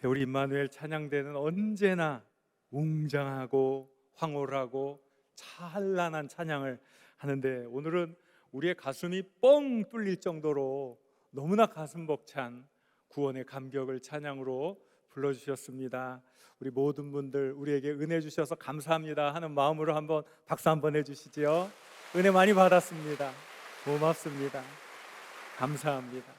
우리 임마누엘 찬양대는 언제나 웅장하고 황홀하고 찬란한 찬양을 하는데, 오늘은 우리의 가슴이 뻥 뚫릴 정도로 너무나 가슴 벅찬 구원의 감격을 찬양으로 불러주셨습니다. 우리 모든 분들 우리에게 은혜 주셔서 감사합니다 하는 마음으로 한번 박수 한번 해주시죠. 은혜 많이 받았습니다. 고맙습니다. 감사합니다.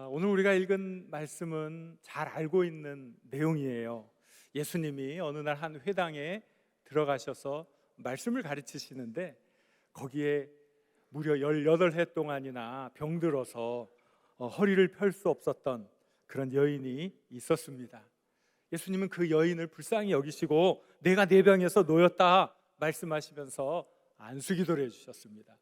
오늘 우리가 읽은 말씀은 잘 알고 있는 내용이에요. 예수님이 어느 날 한 회당에 들어가셔서 말씀을 가르치시는데, 거기에 무려 18해 동안이나 병들어서 허리를 펼 수 없었던 그런 여인이 있었습니다. 예수님은 그 여인을 불쌍히 여기시고 내가 내 병에서 놓였다 말씀하시면서 안수기도를 해주셨습니다.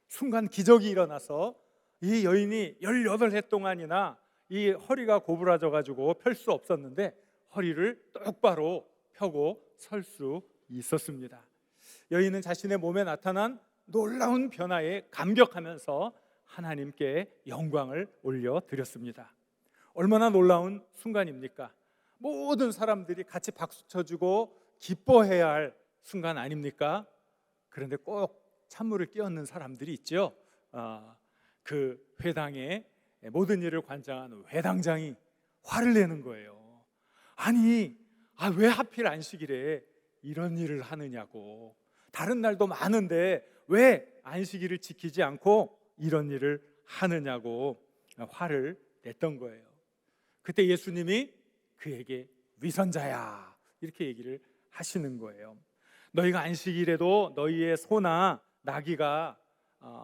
순간 기적이 일어나서 이 여인이 18해 동안이나 이 허리가 고부라져 가지고 펼 수 없었는데 허리를 똑바로 펴고 설 수 있었습니다. 여인은 자신의 몸에 나타난 놀라운 변화에 감격하면서 하나님께 영광을 올려드렸습니다. 얼마나 놀라운 순간입니까? 모든 사람들이 같이 박수 쳐주고 기뻐해야 할 순간 아닙니까? 그런데 꼭 찬물을 끼얹는 사람들이 있죠. 그 회당에 모든 일을 관장하는 회당장이 화를 내는 거예요. 아니, 왜 하필 안식일에 이런 일을 하느냐고. 다른 날도 많은데 왜 안식일을 지키지 않고 이런 일을 하느냐고 화를 냈던 거예요. 그때 예수님이 그에게 위선자야 이렇게 얘기를 하시는 거예요. 너희가 안식일에도 너희의 소나 나귀가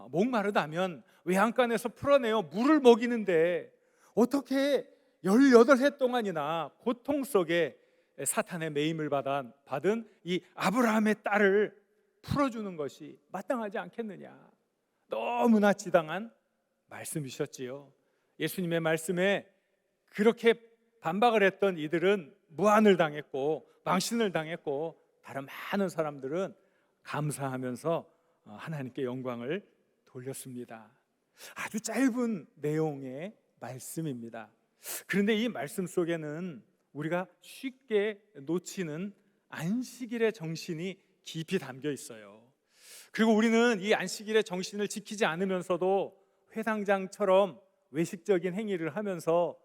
목마르다면 외양간에서 풀어내어 물을 먹이는데 어떻게 18해 동안이나 고통 속에 사탄의 매임을 받은 이 아브라함의 딸을 풀어주는 것이 마땅하지 않겠느냐. 너무나 지당한 말씀이셨지요. 예수님의 말씀에 그렇게 반박을 했던 이들은 무안을 당했고 망신을 당했고, 다른 많은 사람들은 감사하면서 하나님께 영광을 돌렸습니다. 아주 짧은 내용의 말씀입니다. 그런데 이 말씀 속에는 우리가 쉽게 놓치는 안식일의 정신이 깊이 담겨 있어요. 그리고 우리는 이 안식일의 정신을 지키지 않으면서도 회당장처럼 외식적인 행위를 하면서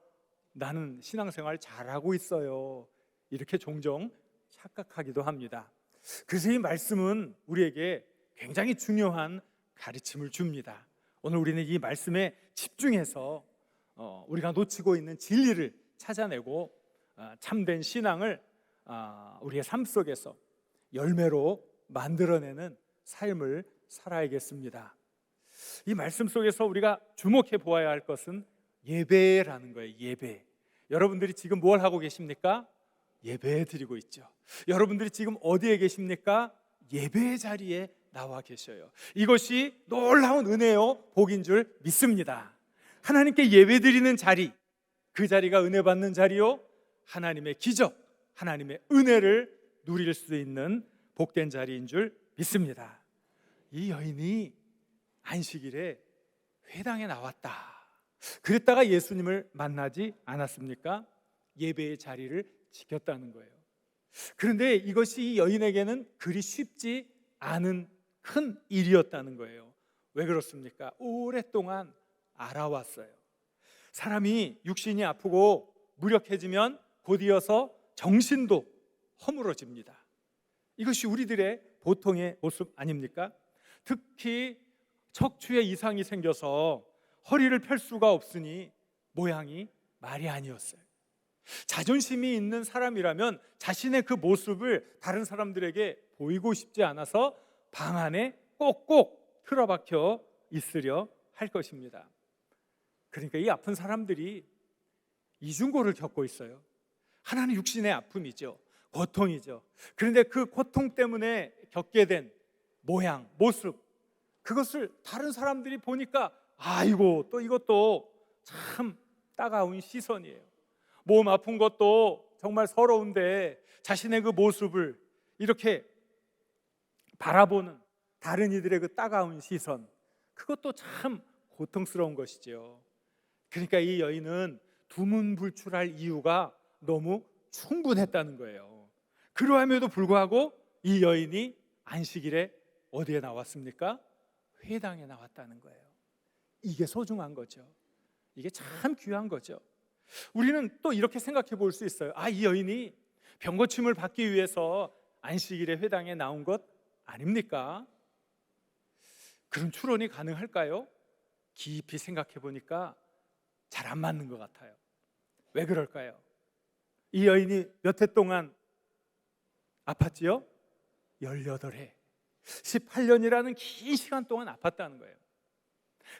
나는 신앙생활 잘하고 있어요 이렇게 종종 착각하기도 합니다. 그래서 이 말씀은 우리에게 굉장히 중요한 가르침을 줍니다. 오늘 우리는 이 말씀에 집중해서 우리가 놓치고 있는 진리를 찾아내고 참된 신앙을 우리의 삶 속에서 열매로 만들어내는 삶을 살아야겠습니다. 이 말씀 속에서 우리가 주목해 보아야 할 것은 예배라는 거예요. 예배. 여러분들이 지금 뭘 하고 계십니까? 예배 드리고 있죠. 여러분들이 지금 어디에 계십니까? 예배 자리에 나와 계셔요. 이것이 놀라운 은혜요 복인 줄 믿습니다. 하나님께 예배 드리는 자리, 그 자리가 은혜 받는 자리요, 하나님의 기적, 하나님의 은혜를 누릴 수 있는 복된 자리인 줄 믿습니다. 이 여인이 안식일에 회당에 나왔다. 그랬다가 예수님을 만나지 않았습니까? 예배의 자리를 지켰다는 거예요. 그런데 이것이 이 여인에게는 그리 쉽지 않은 큰 일이었다는 거예요. 왜 그렇습니까? 오랫동안 알아왔어요. 사람이 육신이 아프고 무력해지면 곧이어서 정신도 허물어집니다. 이것이 우리들의 보통의 모습 아닙니까? 특히 척추에 이상이 생겨서 허리를 펼 수가 없으니 모양이 말이 아니었어요. 자존심이 있는 사람이라면 자신의 그 모습을 다른 사람들에게 보이고 싶지 않아서 방 안에 꼭꼭 틀어박혀 있으려 할 것입니다. 그러니까 이 아픈 사람들이 이중고를 겪고 있어요. 하나는 육신의 아픔이죠. 고통이죠. 그런데 그 고통 때문에 겪게 된 모양, 모습, 그것을 다른 사람들이 보니까 아이고 또 이것도 참 따가운 시선이에요. 몸 아픈 것도 정말 서러운데 자신의 그 모습을 이렇게 바라보는 다른 이들의 그 따가운 시선, 그것도 참 고통스러운 것이죠. 그러니까 이 여인은 두문불출할 이유가 너무 충분했다는 거예요. 그러함에도 불구하고 이 여인이 안식일에 어디에 나왔습니까? 회당에 나왔다는 거예요. 이게 소중한 거죠. 이게 참 귀한 거죠. 우리는 또 이렇게 생각해 볼 수 있어요. 이 여인이 병고침을 받기 위해서 안식일에 회당에 나온 것 아닙니까? 그런 추론이 가능할까요? 깊이 생각해 보니까 잘 안 맞는 것 같아요. 왜 그럴까요? 이 여인이 몇 해 동안 아팠지요? 18해 18년이라는 긴 시간 동안 아팠다는 거예요.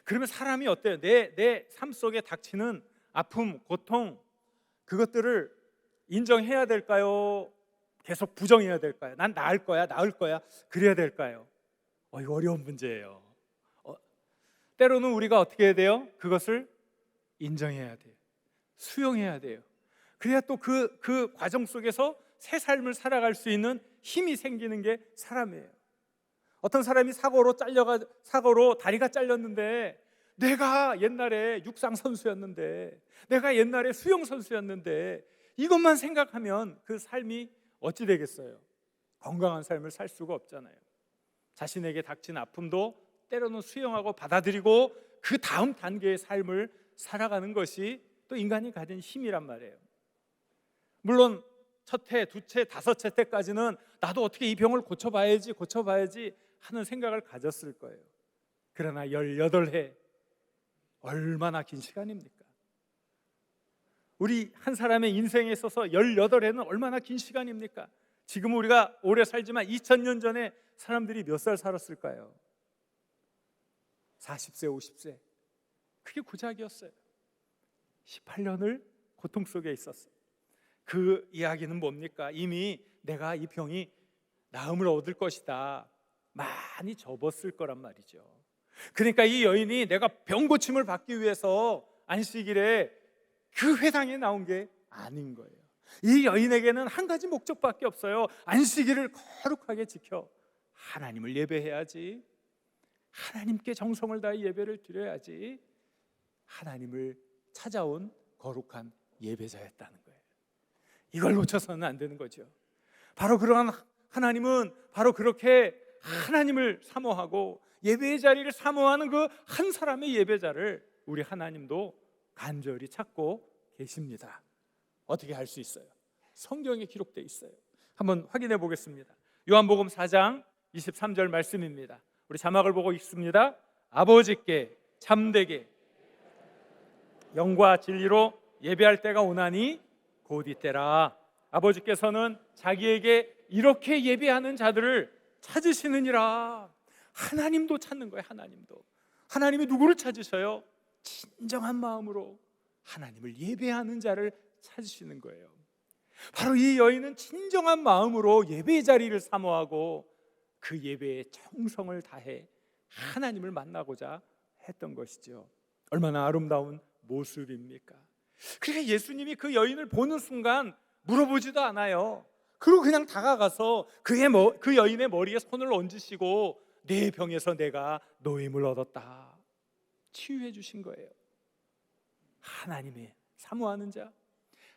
그러면 사람이 어때요? 내 삶 속에 닥치는 아픔, 고통, 그것들을 인정해야 될까요? 계속 부정해야 될까요? 난 나을 거야 그래야 될까요? 이거 어려운 문제예요. 때로는 우리가 어떻게 해야 돼요? 그것을 인정해야 돼요. 수용해야 돼요. 그래야 또 그 과정 속에서 새 삶을 살아갈 수 있는 힘이 생기는 게 사람이에요. 어떤 사람이 사고로 다리가 잘렸는데, 내가 옛날에 육상 선수였는데, 내가 옛날에 수영 선수였는데, 이것만 생각하면 그 삶이 어찌 되겠어요? 건강한 삶을 살 수가 없잖아요. 자신에게 닥친 아픔도 때로는 수용하고 받아들이고 그 다음 단계의 삶을 살아가는 것이 또 인간이 가진 힘이란 말이에요. 물론 첫 해, 두 채, 다섯째 때까지는 나도 어떻게 이 병을 고쳐봐야지 하는 생각을 가졌을 거예요. 그러나 18해, 얼마나 긴 시간입니까? 우리 한 사람의 인생에 있어서 18해는 얼마나 긴 시간입니까? 지금 우리가 오래 살지만 2000년 전에 사람들이 몇 살 살았을까요? 40세, 50세. 그게 고작이었어요. 18년을 고통 속에 있었어요. 그 이야기는 뭡니까? 이미 내가 이 병이 나음을 얻을 것이다, 많이 접었을 거란 말이죠. 그러니까 이 여인이 내가 병 고침을 받기 위해서 안식일에 그 회당에 나온 게 아닌 거예요. 이 여인에게는 한 가지 목적밖에 없어요. 안식일을 거룩하게 지켜 하나님을 예배해야지, 하나님께 정성을 다해 예배를 드려야지, 하나님을 찾아온 거룩한 예배자였다는 거예요. 이걸 놓쳐서는 안 되는 거죠. 바로 그러한 하나님은 바로 그렇게 하나님을 사모하고 예배의 자리를 사모하는 그 한 사람의 예배자를 우리 하나님도 간절히 찾고 계십니다. 어떻게 할 수 있어요? 성경에 기록되어 있어요. 한번 확인해 보겠습니다. 요한복음 4장 23절 말씀입니다. 우리 자막을 보고 읽습니다. 아버지께 참되게 영과 진리로 예배할 때가 오나니 곧 이때라. 아버지께서는 자기에게 이렇게 예배하는 자들을 찾으시느니라. 하나님도 찾는 거예요. 하나님이 누구를 찾으셔요? 진정한 마음으로 하나님을 예배하는 자를 찾으시는 거예요. 바로 이 여인은 진정한 마음으로 예배의 자리를 사모하고 그 예배에 정성을 다해 하나님을 만나고자 했던 것이죠. 얼마나 아름다운 모습입니까? 그러니까 예수님이 그 여인을 보는 순간 물어보지도 않아요. 그리고 그냥 다가가서 그 여인의 머리에 손을 얹으시고 내 병에서 내가 노임을 얻었다, 치유해 주신 거예요. 하나님의 사모하는 자,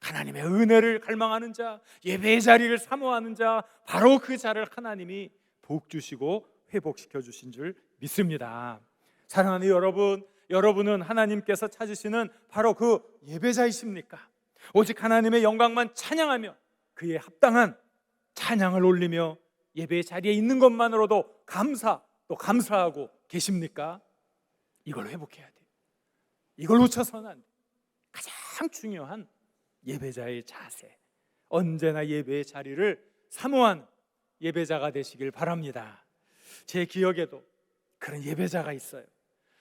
하나님의 은혜를 갈망하는 자, 예배의 자리를 사모하는 자, 바로 그 자를 하나님이 복 주시고 회복시켜 주신 줄 믿습니다. 사랑하는 여러분, 여러분은 하나님께서 찾으시는 바로 그 예배자이십니까? 오직 하나님의 영광만 찬양하며 그에 합당한 찬양을 올리며 예배의 자리에 있는 것만으로도 감사하고 계십니까? 이걸 회복해야 돼요. 이걸 놓쳐서는 안 돼요. 가장 중요한 예배자의 자세, 언제나 예배의 자리를 사모하는 예배자가 되시길 바랍니다. 제 기억에도 그런 예배자가 있어요.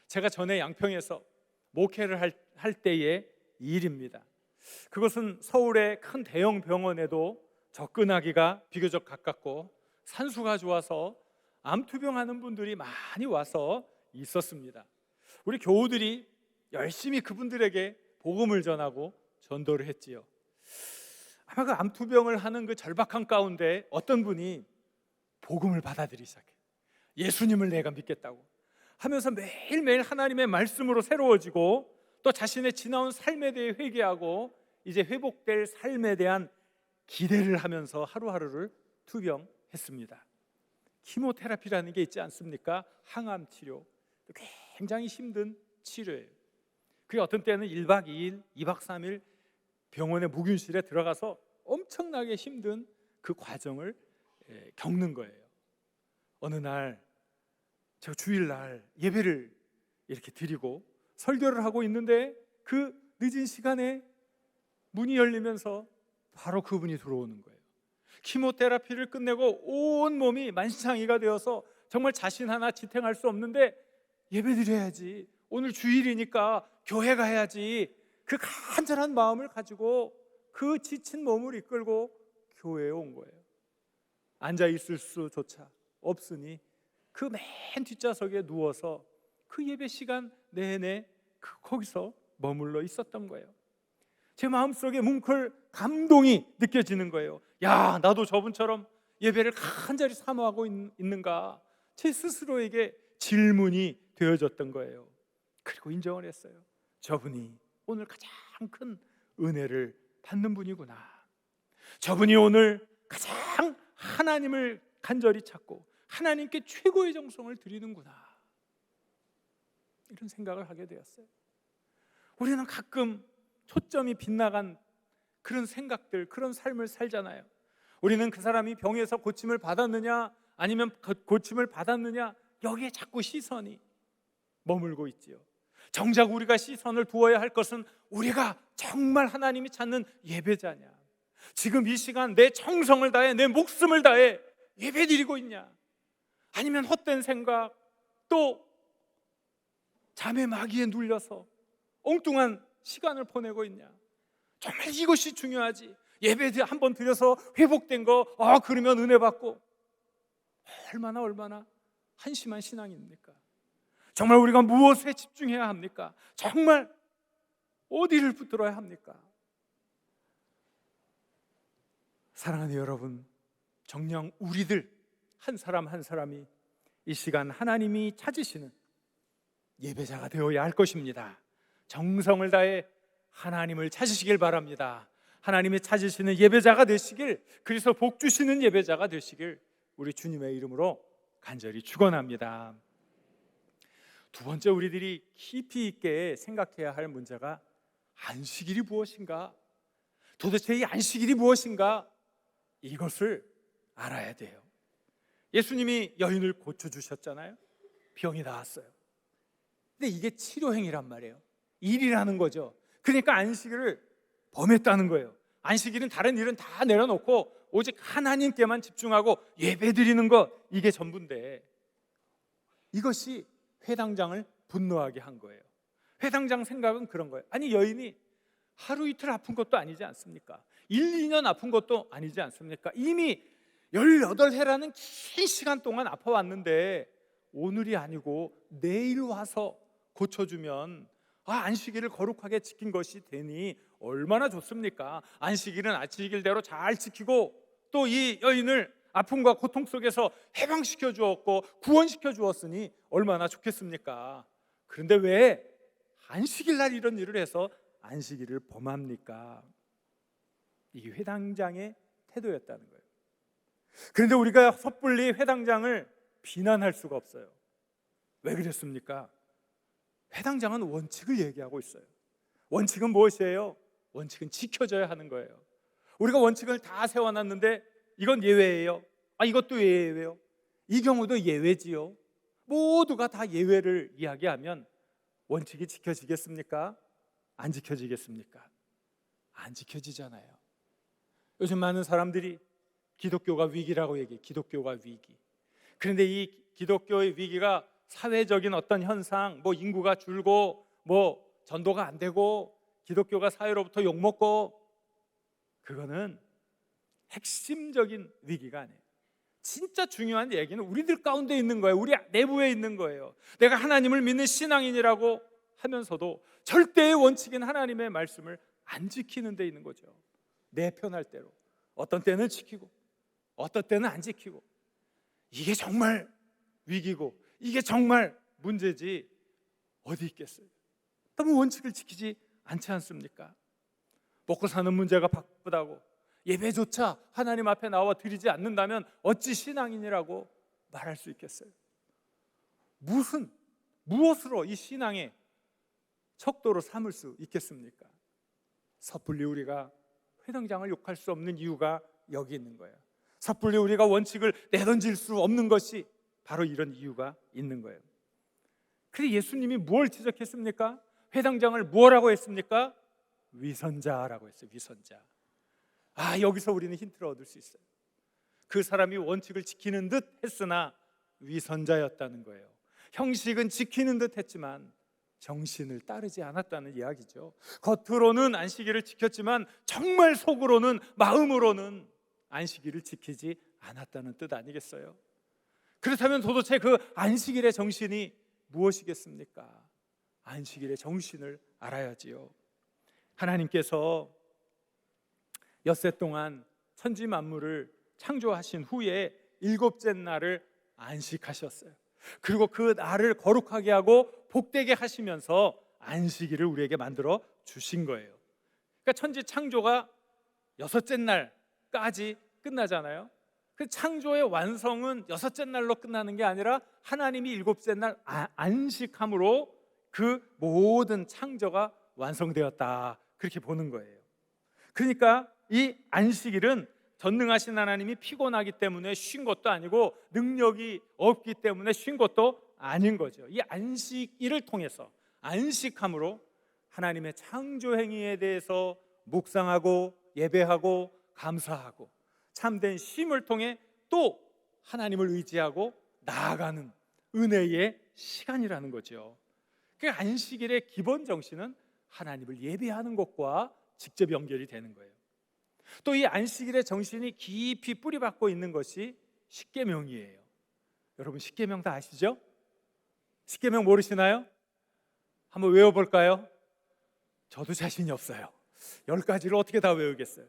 제가 전에 양평에서 목회를 할 때의 일입니다. 그것은 서울의 큰 대형 병원에도 접근하기가 비교적 가깝고 산수가 좋아서 암투병하는 분들이 많이 와서 있었습니다. 우리 교우들이 열심히 그분들에게 복음을 전하고 전도를 했지요. 아마 그 암투병을 하는 그 절박한 가운데 어떤 분이 복음을 받아들이기 시작해요. 예수님을 내가 믿겠다고 하면서 매일매일 하나님의 말씀으로 새로워지고 또 자신의 지나온 삶에 대해 회개하고 이제 회복될 삶에 대한 기대를 하면서 하루하루를 투병했습니다. 키모테라피라는 게 있지 않습니까? 항암 치료. 굉장히 힘든 치료예요. 그게 어떤 때는 1박 2일, 2박 3일 병원의 묵윤실에 들어가서 엄청나게 힘든 그 과정을 겪는 거예요. 어느 날 제가 주일날 예배를 이렇게 드리고 설교를 하고 있는데 그 늦은 시간에 문이 열리면서 바로 그분이 들어오는 거예요. 키모테라피를 끝내고 온 몸이 만신창이가 되어서 정말 자신 하나 지탱할 수 없는데 예배 드려야지, 오늘 주일이니까 교회 가야지, 그 간절한 마음을 가지고 그 지친 몸을 이끌고 교회에 온 거예요. 앉아 있을 수조차 없으니 그 맨 뒷좌석에 누워서 그 예배 시간 내내 거기서 머물러 있었던 거예요. 제 마음속에 뭉클 감동이 느껴지는 거예요. 야, 나도 저분처럼 예배를 간절히 사모하고 있는가? 제 스스로에게 질문이 되어졌던 거예요. 그리고 인정을 했어요. 저분이 오늘 가장 큰 은혜를 받는 분이구나. 저분이 오늘 가장 하나님을 간절히 찾고 하나님께 최고의 정성을 드리는구나. 이런 생각을 하게 되었어요. 우리는 가끔 초점이 빗나간 그런 생각들, 그런 삶을 살잖아요. 우리는 그 사람이 병에서 고침을 받았느냐 아니면 고침을 받았느냐, 여기에 자꾸 시선이 머물고 있지요. 정작 우리가 시선을 두어야 할 것은 우리가 정말 하나님이 찾는 예배자냐, 지금 이 시간 내 정성을 다해 내 목숨을 다해 예배드리고 있냐, 아니면 헛된 생각, 또 잠의 마귀에 눌려서 엉뚱한 시간을 보내고 있냐. 정말 이것이 중요하지. 예배 한번 드려서 회복된 거 그러면 은혜 받고, 얼마나 한심한 신앙입니까? 정말 우리가 무엇에 집중해야 합니까? 정말 어디를 붙들어야 합니까? 사랑하는 여러분, 정녕 우리들 한 사람 한 사람이 이 시간 하나님이 찾으시는 예배자가 되어야 할 것입니다. 정성을 다해 하나님을 찾으시길 바랍니다. 하나님이 찾으시는 예배자가 되시길, 그래서 복 주시는 예배자가 되시길 우리 주님의 이름으로 간절히 축원합니다. 두 번째, 우리들이 깊이 있게 생각해야 할 문제가 안식일이 무엇인가? 도대체 이 안식일이 무엇인가? 이것을 알아야 돼요. 예수님이 여인을 고쳐주셨잖아요. 병이 나았어요. 근데 이게 치료행위란 말이에요. 일이라는 거죠. 그러니까 안식일을 범했다는 거예요. 안식일은 다른 일은 다 내려놓고 오직 하나님께만 집중하고 예배드리는 것, 이게 전부인데 이것이 회당장을 분노하게 한 거예요. 회당장 생각은 그런 거예요. 아니, 여인이 하루 이틀 아픈 것도 아니지 않습니까? 1, 2년 아픈 것도 아니지 않습니까? 이미 18해라는 긴 시간 동안 아파왔는데 오늘이 아니고 내일 와서 고쳐주면 안식일을 거룩하게 지킨 것이 되니 얼마나 좋습니까? 안식일은 안식일대로 잘 지키고 또 이 여인을 아픔과 고통 속에서 해방시켜 주었고 구원시켜 주었으니 얼마나 좋겠습니까? 그런데 왜 안식일 날 이런 일을 해서 안식일을 범합니까? 이게 회당장의 태도였다는 거예요. 그런데 우리가 섣불리 회당장을 비난할 수가 없어요. 왜 그랬습니까? 회당장은 원칙을 얘기하고 있어요. 원칙은 무엇이에요? 원칙은 지켜져야 하는 거예요. 우리가 원칙을 다 세워놨는데 이건 예외예요. 이것도 예외예요. 이 경우도 예외지요. 모두가 다 예외를 이야기하면 원칙이 지켜지겠습니까? 안 지켜지겠습니까? 안 지켜지잖아요. 요즘 많은 사람들이 기독교가 위기라고 얘기해요. 기독교가 위기. 그런데 이 기독교의 위기가 사회적인 어떤 현상, 인구가 줄고 전도가 안 되고 기독교가 사회로부터 욕먹고, 그거는 핵심적인 위기가 아니에요. 진짜 중요한 얘기는 우리들 가운데 있는 거예요. 우리 내부에 있는 거예요. 내가 하나님을 믿는 신앙인이라고 하면서도 절대의 원칙인 하나님의 말씀을 안 지키는 데 있는 거죠. 내 편할 대로. 어떤 때는 지키고 어떤 때는 안 지키고. 이게 정말 위기고 이게 정말 문제지 어디 있겠어요? 너무 원칙을 지키지 않지 않습니까? 먹고 사는 문제가 바쁘다고 예배조차 하나님 앞에 나와 드리지 않는다면 어찌 신앙인이라고 말할 수 있겠어요? 무엇으로 이 신앙의 척도로 삼을 수 있겠습니까? 섣불리 우리가 회당장을 욕할 수 없는 이유가 여기 있는 거예요. 섣불리 우리가 원칙을 내던질 수 없는 것이 바로 이런 이유가 있는 거예요. 그런데 예수님이 무엇을 지적했습니까? 회당장을 무엇라고 했습니까? 위선자라고 했어요. 위선자. 여기서 우리는 힌트를 얻을 수 있어요. 그 사람이 원칙을 지키는 듯 했으나 위선자였다는 거예요. 형식은 지키는 듯 했지만 정신을 따르지 않았다는 이야기죠. 겉으로는 안식일을 지켰지만 정말 속으로는, 마음으로는 안식일을 지키지 않았다는 뜻 아니겠어요? 그렇다면 도대체 그 안식일의 정신이 무엇이겠습니까? 안식일의 정신을 알아야지요. 하나님께서 엿새 동안 천지 만물을 창조하신 후에 일곱째 날을 안식하셨어요. 그리고 그 날을 거룩하게 하고 복되게 하시면서 안식일을 우리에게 만들어 주신 거예요. 그러니까 천지 창조가 여섯째 날까지 끝나잖아요. 그 창조의 완성은 여섯째 날로 끝나는 게 아니라 하나님이 일곱째 날 안식함으로 그 모든 창조가 완성되었다, 그렇게 보는 거예요. 그러니까 이 안식일은 전능하신 하나님이 피곤하기 때문에 쉰 것도 아니고 능력이 없기 때문에 쉰 것도 아닌 거죠. 이 안식일을 통해서, 안식함으로 하나님의 창조 행위에 대해서 묵상하고 예배하고 감사하고 참된 쉼을 통해 또 하나님을 의지하고 나아가는 은혜의 시간이라는 거죠. 그 안식일의 기본 정신은 하나님을 예배하는 것과 직접 연결이 되는 거예요. 또 이 안식일의 정신이 깊이 뿌리박고 있는 것이 십계명이에요. 여러분 십계명 다 아시죠? 십계명 모르시나요? 한번 외워볼까요? 저도 자신이 없어요. 10가지를 어떻게 다 외우겠어요?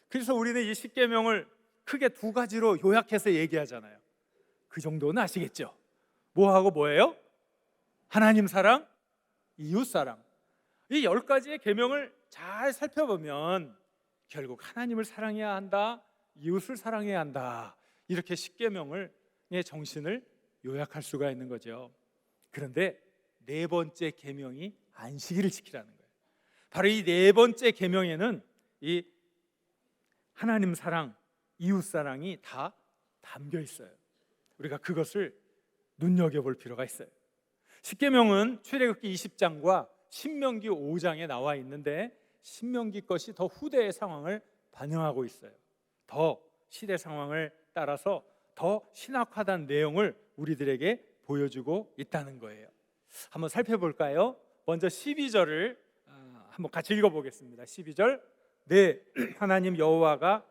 그래서 우리는 이 십계명을 크게 2가지로 요약해서 얘기하잖아요. 그 정도는 아시겠죠? 뭐하고 뭐예요? 하나님 사랑, 이웃 사랑. 이 10가지의 계명을 잘 살펴보면 결국 하나님을 사랑해야 한다, 이웃을 사랑해야 한다, 이렇게 십계명의 정신을 요약할 수가 있는 거죠. 그런데 4번째 계명이 안식일을 지키라는 거예요. 바로 이 4번째 계명에는 이 하나님 사랑, 이웃 사랑이 다 담겨 있어요. 우리가 그것을 눈여겨볼 필요가 있어요. 십계명은 출애굽기 20장과 신명기 5장에 나와 있는데 신명기 것이 더 후대의 상황을 반영하고 있어요. 더 시대 상황을 따라서 더 신학화된 내용을 우리들에게 보여주고 있다는 거예요. 한번 살펴볼까요? 먼저 12절을 한번 같이 읽어보겠습니다. 12절, 네, 하나님 여호와가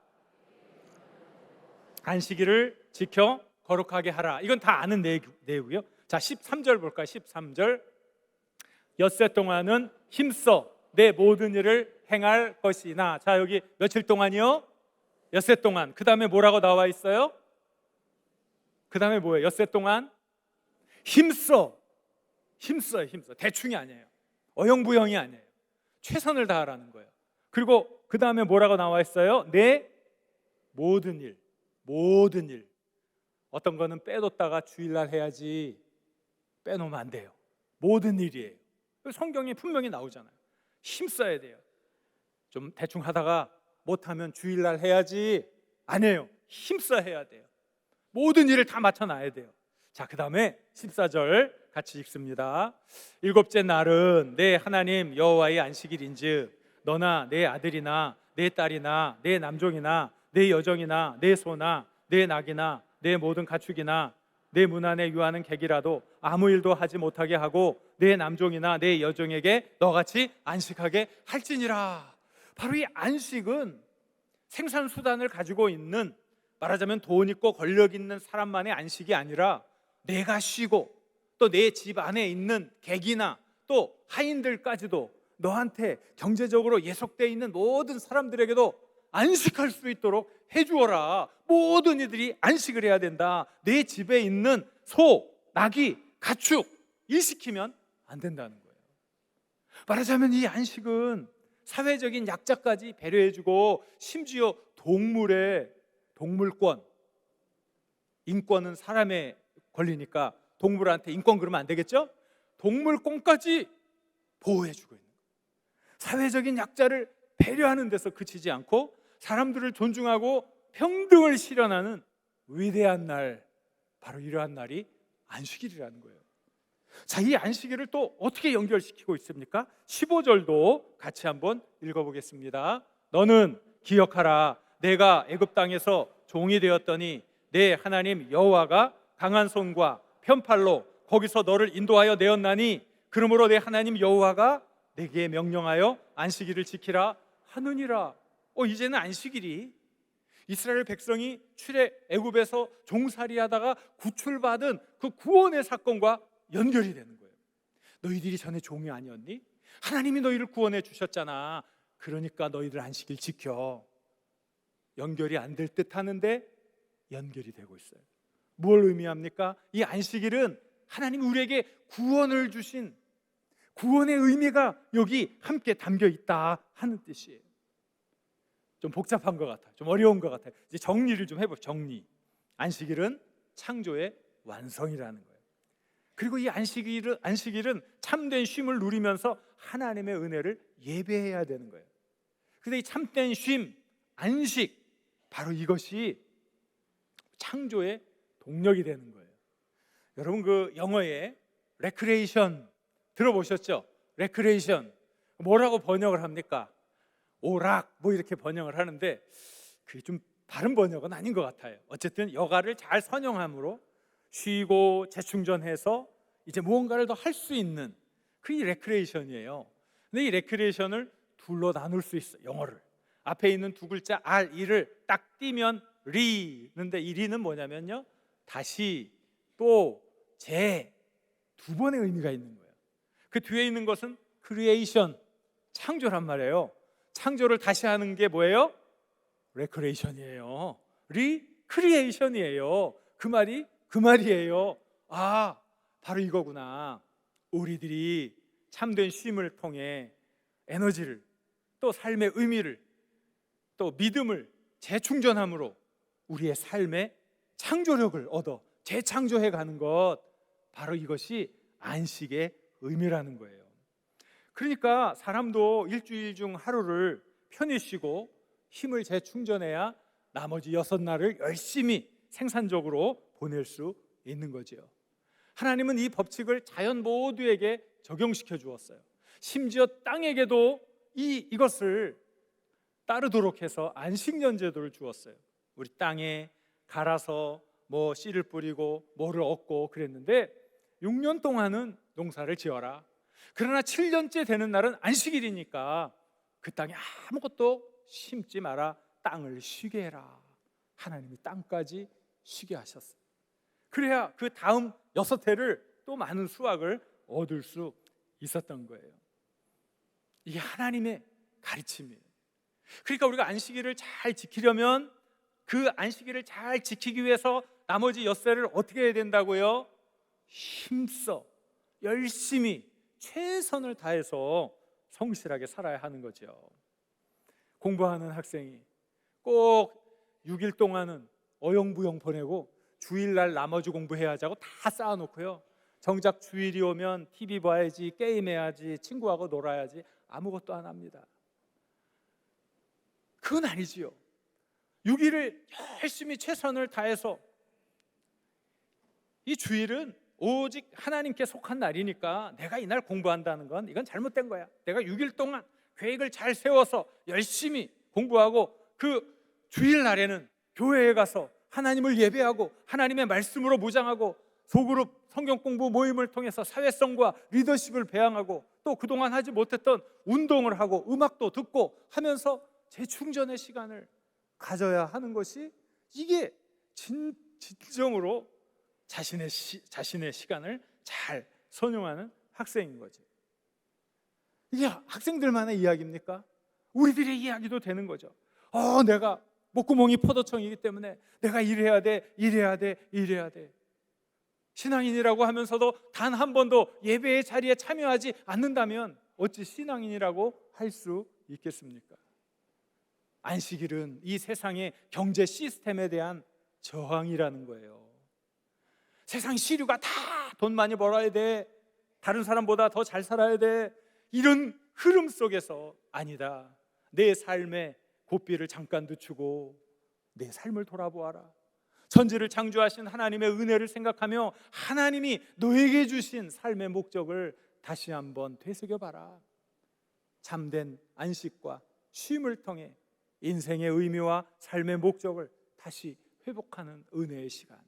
안식일을 지켜 거룩하게 하라. 이건 다 아는 내용이고요. 자, 13절 볼까요? 13절, 엿새 동안은 힘써 내 모든 일을 행할 것이나. 자, 여기 며칠 동안이요? 엿새 동안. 그 다음에 뭐라고 나와 있어요? 그 다음에 뭐예요? 엿새 동안 힘써. 힘써요. 대충이 아니에요. 어영부영이 아니에요. 최선을 다하라는 거예요. 그리고 그 다음에 뭐라고 나와 있어요? 내 모든 일. 어떤 거는 빼뒀다가 주일날 해야지 빼놓으면 안 돼요. 모든 일이에요. 성경에 분명히 나오잖아요. 힘써야 돼요. 좀 대충 하다가 못하면 주일날 해야지, 안 해요. 힘써 해야 돼요. 모든 일을 다 맞춰놔야 돼요. 자, 그 다음에 14절 같이 읽습니다. 7째 날은 내 하나님 여호와의 안식일인즉 너나 내 아들이나 내 딸이나 내 남종이나 내 여종이나 내 소나 내 낙이나 내 모든 가축이나 내 문 안에 유하는 객이라도 아무 일도 하지 못하게 하고 내 남종이나 내 여종에게 너같이 안식하게 할지니라. 바로 이 안식은 생산수단을 가지고 있는, 말하자면 돈 있고 권력 있는 사람만의 안식이 아니라 내가 쉬고 또 내 집 안에 있는 객이나 또 하인들까지도 너한테 경제적으로 예속되어 있는 모든 사람들에게도 안식할 수 있도록 해주어라. 모든 이들이 안식을 해야 된다. 내 집에 있는 소, 나귀, 가축 일 시키면 안 된다는 거예요. 말하자면 이 안식은 사회적인 약자까지 배려해주고, 심지어 동물권, 인권은 사람의 권리니까 동물한테 인권 그러면 안 되겠죠? 동물권까지 보호해주고 있는 거예요. 사회적인 약자를 배려하는 데서 그치지 않고 사람들을 존중하고 평등을 실현하는 위대한 날, 바로 이러한 날이 안식일이라는 거예요. 자, 이 안식일을 또 어떻게 연결시키고 있습니까? 15절도 같이 한번 읽어보겠습니다. 너는 기억하라. 내가 애굽 땅에서 종이 되었더니 내 하나님 여호와가 강한 손과 편팔로 거기서 너를 인도하여 내었나니, 그러므로 내 하나님 여호와가 내게 명령하여 안식일을 지키라 하느니라. 이제는 안식일이 이스라엘 백성이 애굽에서 종살이하다가 구출받은 그 구원의 사건과 연결이 되는 거예요. 너희들이 전에 종이 아니었니? 하나님이 너희를 구원해 주셨잖아. 그러니까 너희들 안식일 지켜. 연결이 안 될 듯 하는데 연결이 되고 있어요. 뭘 의미합니까? 이 안식일은 하나님 우리에게 구원을 주신 구원의 의미가 여기 함께 담겨 있다 하는 뜻이에요. 좀 복잡한 것 같아요. 좀 어려운 것 같아요. 이제 정리를 좀 해보죠. 정리. 안식일은 창조의 완성이라는 거예요. 그리고 이 안식일은 참된 쉼을 누리면서 하나님의 은혜를 예배해야 되는 거예요. 그런데 이 참된 쉼, 안식, 바로 이것이 창조의 동력이 되는 거예요. 여러분, 그 영어에 레크레이션 들어보셨죠? 레크레이션 뭐라고 번역을 합니까? 오락 뭐 이렇게 번역을 하는데 그게 좀 바른 번역은 아닌 것 같아요. 어쨌든 여가를 잘 선용함으로 쉬고 재충전해서 이제 무언가를 더 할 수 있는 그게 레크레이션이에요. 근데 이 레크레이션을 둘로 나눌 수 있어요. 영어를 앞에 있는 두 글자 RE를 딱 띄면 리는데, 이 리는 뭐냐면요, 다시 또 재 두 번의 의미가 있는 거예요. 그 뒤에 있는 것은 크리에이션, 창조란 말이에요. 창조를 다시 하는 게 뭐예요? 레크레이션이에요. 리크리에이션이에요. 그 말이에요. 아, 바로 이거구나. 우리들이 참된 쉼을 통해 에너지를, 또 삶의 의미를, 또 믿음을 재충전함으로 우리의 삶에 창조력을 얻어 재창조해 가는 것, 바로 이것이 안식의 의미라는 거예요. 그러니까 사람도 일주일 중 하루를 편히 쉬고 힘을 재충전해야 나머지 6날을 열심히 생산적으로 보낼 수 있는 거죠. 하나님은 이 법칙을 자연 모두에게 적용시켜 주었어요. 심지어 땅에게도 이것을 따르도록 해서 안식년 제도를 주었어요. 우리 땅에 갈아서 뭐 씨를 뿌리고 뭐를 얻고 그랬는데 6년 동안은 농사를 지어라. 그러나 7년째 되는 날은 안식일이니까 그 땅에 아무것도 심지 마라. 땅을 쉬게 해라. 하나님이 땅까지 쉬게 하셨어요. 그래야 그 다음 6해를 또 많은 수확을 얻을 수 있었던 거예요. 이게 하나님의 가르침이에요. 그러니까 우리가 안식일을 잘 지키려면 그 안식일을 잘 지키기 위해서 나머지 6해를 어떻게 해야 된다고요? 힘써 열심히 최선을 다해서 성실하게 살아야 하는 거죠. 공부하는 학생이 꼭 6일 동안은 어영부영 보내고 주일날 나머지 공부해야 하자고 다 쌓아놓고요, 정작 주일이 오면 TV 봐야지, 게임해야지, 친구하고 놀아야지, 아무것도 안 합니다. 그건 아니지요. 6일을 열심히 최선을 다해서, 이 주일은 오직 하나님께 속한 날이니까 내가 이날 공부한다는 건 이건 잘못된 거야. 내가 6일 동안 계획을 잘 세워서 열심히 공부하고 그 주일날에는 교회에 가서 하나님을 예배하고 하나님의 말씀으로 무장하고 소그룹 성경 공부 모임을 통해서 사회성과 리더십을 배양하고 또 그동안 하지 못했던 운동을 하고 음악도 듣고 하면서 재충전의 시간을 가져야 하는 것이, 이게 진정으로 자신의 시간을 잘 선용하는 학생인 거죠. 이게 학생들만의 이야기입니까? 우리들의 이야기도 되는 거죠. 내가 목구멍이 포도청이기 때문에 내가 일해야 돼. 신앙인이라고 하면서도 단 한 번도 예배의 자리에 참여하지 않는다면 어찌 신앙인이라고 할 수 있겠습니까? 안식일은 이 세상의 경제 시스템에 대한 저항이라는 거예요. 세상 시류가 다 돈 많이 벌어야 돼, 다른 사람보다 더 잘 살아야 돼, 이런 흐름 속에서 아니다, 내 삶의 고삐를 잠깐 늦추고 내 삶을 돌아보아라. 천지를 창조하신 하나님의 은혜를 생각하며 하나님이 너에게 주신 삶의 목적을 다시 한번 되새겨봐라. 참된 안식과 쉼을 통해 인생의 의미와 삶의 목적을 다시 회복하는 은혜의 시간,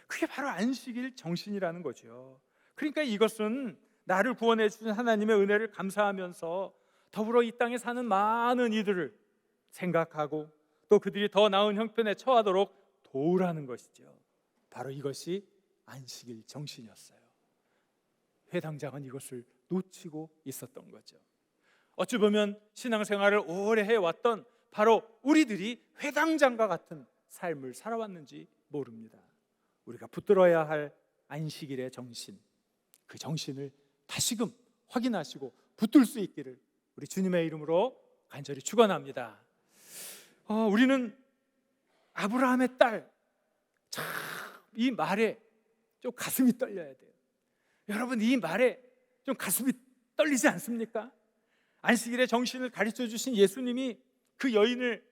그게 바로 안식일 정신이라는 거죠. 그러니까 이것은 나를 구원해 주신 하나님의 은혜를 감사하면서 더불어 이 땅에 사는 많은 이들을 생각하고 또 그들이 더 나은 형편에 처하도록 도우라는 것이죠. 바로 이것이 안식일 정신이었어요. 회당장은 이것을 놓치고 있었던 거죠. 어찌 보면 신앙생활을 오래 해왔던 바로 우리들이 회당장과 같은 삶을 살아왔는지 모릅니다. 우리가 붙들어야 할 안식일의 정신, 그 정신을 다시금 확인하시고 붙들 수 있기를 우리 주님의 이름으로 간절히 축원합니다. 우리는 아브라함의 딸, 참 이 말에 좀 가슴이 떨려야 돼요. 여러분, 이 말에 좀 가슴이 떨리지 않습니까? 안식일의 정신을 가르쳐 주신 예수님이 그 여인을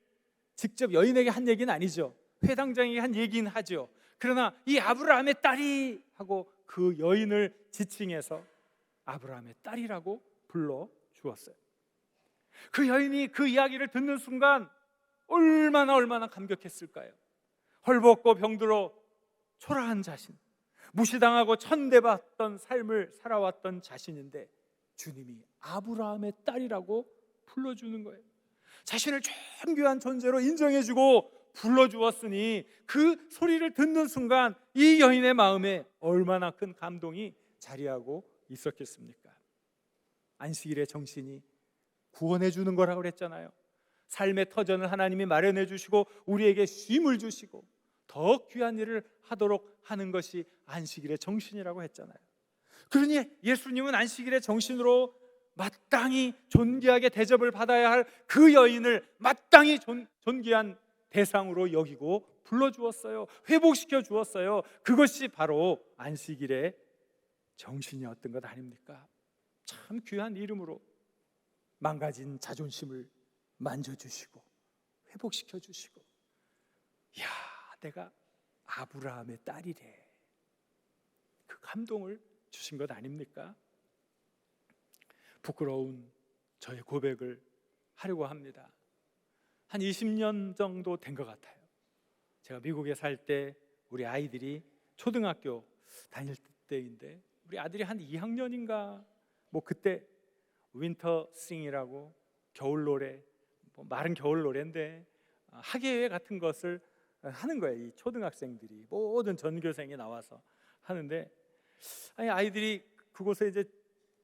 직접 여인에게 한 얘기는 아니죠. 회당장에게 한 얘기는 하죠. 그러나 이 아브라함의 딸이 하고 그 여인을 지칭해서 아브라함의 딸이라고 불러 주었어요. 그 여인이 그 이야기를 듣는 순간 얼마나 감격했을까요? 헐벗고 병들어 초라한 자신, 무시당하고 천대받던 삶을 살아왔던 자신인데 주님이 아브라함의 딸이라고 불러주는 거예요. 자신을 존귀한 존재로 인정해주고 불러주었으니 그 소리를 듣는 순간 이 여인의 마음에 얼마나 큰 감동이 자리하고 있었겠습니까? 안식일의 정신이 구원해 주는 거라고 그랬잖아요. 삶의 터전을 하나님이 마련해 주시고 우리에게 쉼을 주시고 더 귀한 일을 하도록 하는 것이 안식일의 정신이라고 했잖아요. 그러니 예수님은 안식일의 정신으로 마땅히 존귀하게 대접을 받아야 할 그 여인을 마땅히 존귀한 대상으로 여기고 불러주었어요. 회복시켜 주었어요. 그것이 바로 안식일의 정신이었던 것 아닙니까? 참 귀한 이름으로 망가진 자존심을 만져주시고 회복시켜 주시고, 이야, 내가 아브라함의 딸이래, 그 감동을 주신 것 아닙니까? 부끄러운 저의 고백을 하려고 합니다. 한 20년 정도 된 것 같아요. 제가 미국에 살 때 우리 아이들이 초등학교 다닐 때인데 우리 아들이 한 2학년인가 뭐 그때 윈터 싱이라고 겨울 노래, 마른 겨울 노래인데 학예회 같은 것을 하는 거예요. 이 초등학생들이 모든 전교생이 나와서 하는데, 아이들이 그곳에 이제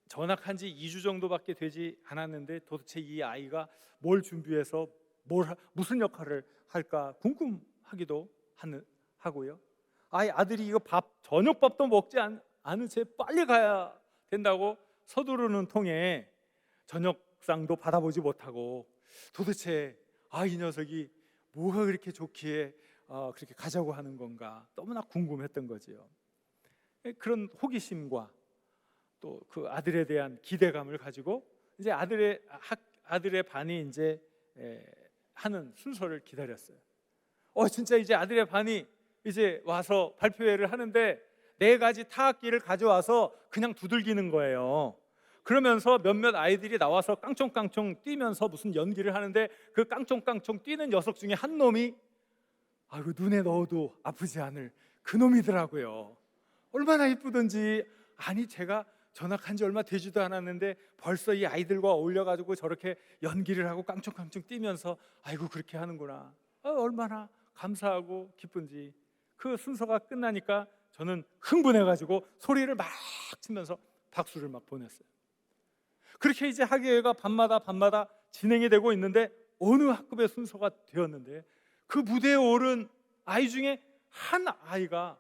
전학한 지 2주 정도밖에 되지 않았는데 도대체 이 아이가 뭘 준비해서 무슨 역할을 할까 궁금하기도 하고요. 아들이 이거 저녁밥도 먹지 않은 채 빨리 가야 된다고 서두르는 통에 저녁상도 받아보지 못하고 도대체 이 녀석이 뭐가 그렇게 좋기에 그렇게 가자고 하는 건가 너무나 궁금했던 거지요. 그런 호기심과 또 그 아들에 대한 기대감을 가지고 이제 아들의 반이 이제 하는 순서를 기다렸어요. 진짜 이제 아들의 반이 이제 와서 발표회를 하는데 4가지 타악기를 가져와서 그냥 두들기는 거예요. 그러면서 몇몇 아이들이 나와서 깡총깡총 뛰면서 무슨 연기를 하는데 그 깡총깡총 뛰는 녀석 중에 한 놈이 눈에 넣어도 아프지 않을 그 놈이더라고요. 얼마나 이쁘던지. 제가 전학한 지 얼마 되지도 않았는데 벌써 이 아이들과 어울려가지고 저렇게 연기를 하고 깡총깡총 뛰면서 그렇게 하는구나. 얼마나 감사하고 기쁜지. 그 순서가 끝나니까 저는 흥분해가지고 소리를 막 치면서 박수를 막 보냈어요. 그렇게 이제 학예회가 밤마다 진행이 되고 있는데 어느 학급의 순서가 되었는데 그 무대에 오른 아이 중에 한 아이가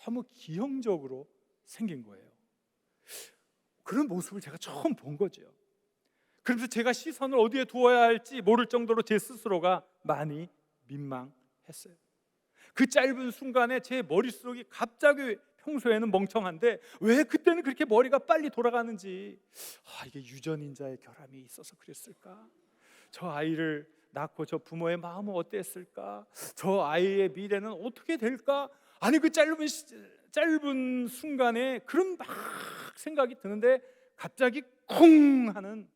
너무 기형적으로 생긴 거예요. 그런 모습을 제가 처음 본 거죠. 그래서 제가 시선을 어디에 두어야 할지 모를 정도로 제 스스로가 많이 민망했어요. 그 짧은 순간에 제 머릿속이 갑자기, 평소에는 멍청한데 왜 그때는 그렇게 머리가 빨리 돌아가는지, 이게 유전인자의 결함이 있어서 그랬을까? 저 아이를 낳고 저 부모의 마음은 어땠을까? 저 아이의 미래는 어떻게 될까? 아니, 그 짧은 순간에 그런 막 생각이 드는데 갑자기 쿵 하는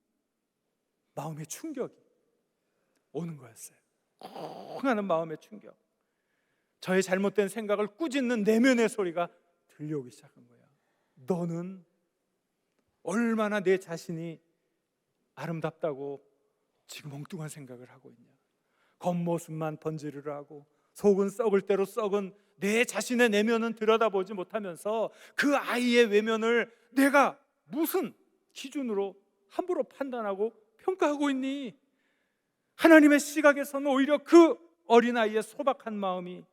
마음의 충격이 오는 거였어요. 쿵 하는 마음의 충격. 저의 잘못된 생각을 꾸짖는 내면의 소리가 들려오기 시작한 거야. 너는 얼마나 내 자신이 아름답다고 지금 엉뚱한 생각을 하고 있냐. 겉모습만 번지르르 하고 속은 썩을 대로 썩은 내 자신의 내면은 들여다보지 못하면서 그 아이의 외면을 내가 무슨 기준으로 함부로 판단하고 평가하고 있니? 하나님의 시각에서는 오히려 그 어린아이의 소박한 마음이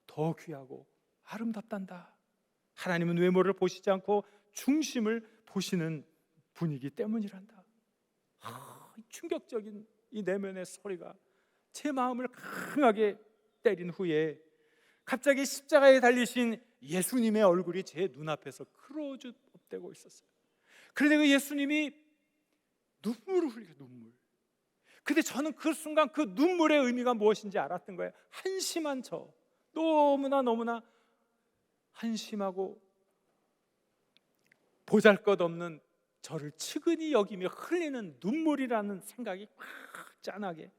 더 귀하고 아름답단다. 하나님은 외모를 보시지 않고 중심을 보시는 분이기 때문이란다. 충격적인 이 내면의 소리가 제 마음을 강하게 때린 후에 갑자기 십자가에 달리신 예수님의 얼굴이 제 눈앞에서 크로즈업되고 있었어요. 그런데 그 예수님이 눈물을 흘려요. 눈물. 근데 저는 그 순간 그 눈물의 의미가 무엇인지 알았던 거예요. 한심한 저, 너무나 한심하고 보잘것없는 저를 측은히 여기며 흘리는 눈물이라는 생각이 꽉 짠하게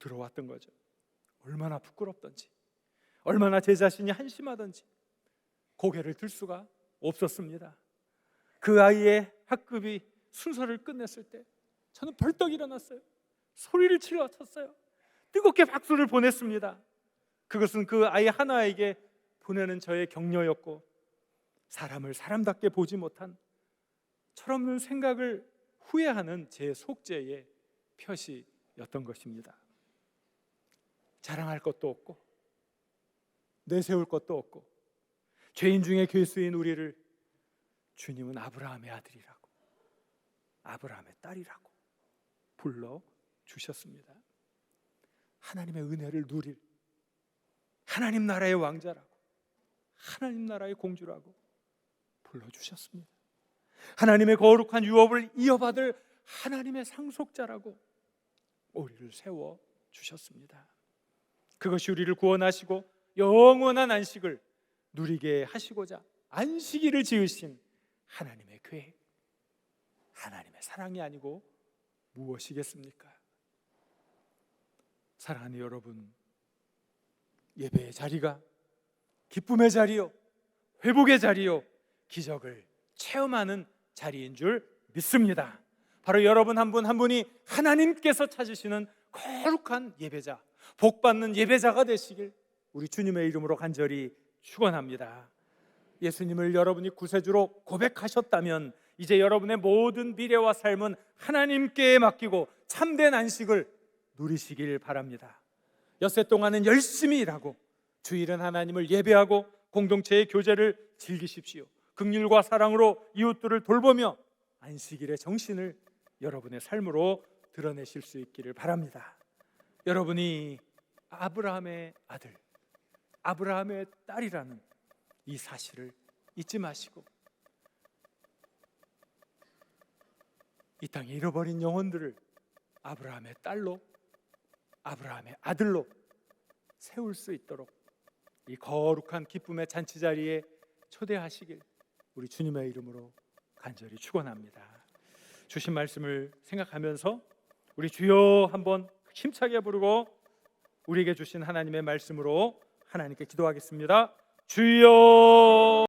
들어왔던 거죠. 얼마나 부끄럽던지, 얼마나 제 자신이 한심하던지 고개를 들 수가 없었습니다. 그 아이의 학급이 순서를 끝냈을 때 저는 벌떡 일어났어요. 소리를 질러쳤어요. 뜨겁게 박수를 보냈습니다. 그것은 그 아이 하나에게 보내는 저의 격려였고, 사람을 사람답게 보지 못한 철없는 생각을 후회하는 제 속죄의 표시였던 것입니다. 자랑할 것도 없고 내세울 것도 없고 죄인 중에 괴수인 우리를 주님은 아브라함의 아들이라고, 아브라함의 딸이라고 불러주셨습니다. 하나님의 은혜를 누릴 하나님 나라의 왕자라고, 하나님 나라의 공주라고 불러주셨습니다. 하나님의 거룩한 유업을 이어받을 하나님의 상속자라고 우리를 세워주셨습니다. 그것이 우리를 구원하시고 영원한 안식을 누리게 하시고자 안식일을 지으신 하나님의 계획, 하나님의 사랑이 아니고 무엇이겠습니까? 사랑하는 여러분, 예배의 자리가 기쁨의 자리요, 회복의 자리요, 기적을 체험하는 자리인 줄 믿습니다. 바로 여러분 한 분 한 분이 하나님께서 찾으시는 거룩한 예배자, 복받는 예배자가 되시길 우리 주님의 이름으로 간절히 축원합니다. 예수님을 여러분이 구세주로 고백하셨다면 이제 여러분의 모든 미래와 삶은 하나님께 맡기고 참된 안식을 누리시길 바랍니다. 엿새 동안은 열심히 일하고 주일은 하나님을 예배하고 공동체의 교제를 즐기십시오. 긍휼과 사랑으로 이웃들을 돌보며 안식일의 정신을 여러분의 삶으로 드러내실 수 있기를 바랍니다. 여러분이 아브라함의 아들, 아브라함의 딸이라는 이 사실을 잊지 마시고 이 땅에 잃어버린 영혼들을 아브라함의 딸로, 아브라함의 아들로 세울 수 있도록 이 거룩한 기쁨의 잔치 자리에 초대하시길 우리 주님의 이름으로 간절히 축원합니다. 주신 말씀을 생각하면서 우리 주여 한번 힘차게 부르고 우리에게 주신 하나님의 말씀으로 하나님께 기도하겠습니다. 주여.